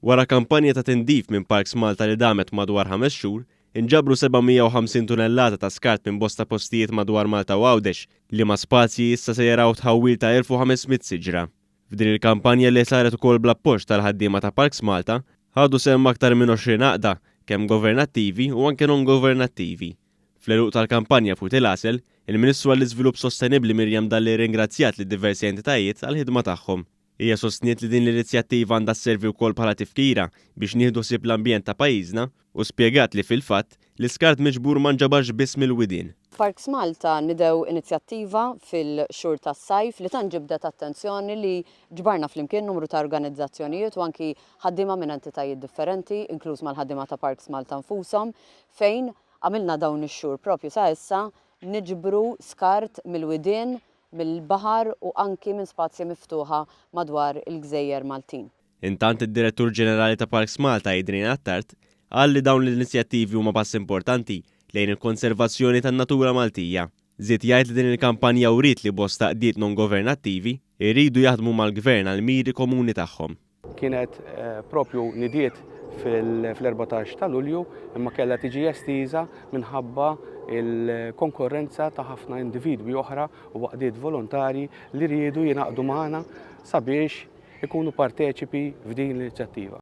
Wara kampanja ta' tindif minn Parks Malta li damet madwar 5 xhur, inġabru 750 tunellata ta' skart minn bosta postijiet madwar Malta u Għawdex li ma' spazji issa se jaraw tħawwil ta' 1500 siġra. F'din il-kampanja li saret ukoll bl-appoġġ tal-ħaddiema ta' Parks Malta, ħadu sehem aktar minn 20 għaqda kemm governattivi u anke non governattivi. Fl-eluq tal-kampanja fuq il-għasel, il-Ministru għall-Iżvilupp Sostenibbli Mirjam Dalli ringrazzjat lid diversi entitajiet għall-ħidma tagħhom. Hija sostniet li din l-inizjattiva għandha sservi wkoll bħala tifkira biex nieħdu ħsieb l-ambjent ta' pajjiżna u spjegat li fil-fatt l-iskart miġbur ma nġabarx biss mill-widien. Parks Malta nidew inizjattiva fil-xhur tas-sajf li ġibdet attenzjoni li ġbarna flimkien numru ta' organizzazzjonijiet u anki ħaddiema minn entitajiet differenti, inkluż mal-ħaddiema ta' Parks Malta nfushom, fejn għamilna dawn ix-xhur propju sa issa niġbru skart mill-widien, mill-baħar u anki minn spazji miftuħa madwar il-Gżejjer Maltin. Intant id-Direttur Ġenerali ta' Parks Malta Idrin Attart qal li dawn l-inizjattivi huma pass importanti lejn il-konservazzjoni tan-natura Maltija. Żied jgħid li din il-kampanja wriet li bosta qdiet non governattivi jridu jaħdmu mal-Gvern għal miri komuni tagħhom. Kienet propju nidiet fil-14 ta' Lulju imma kellha tiġi estiża minħabba il-konkurrenza ta' ħafna individwi oħra u waqdiet volontari li rridu jingħaqdu magħna sabiex ikunu parteċipi f'din l-inizjattiva.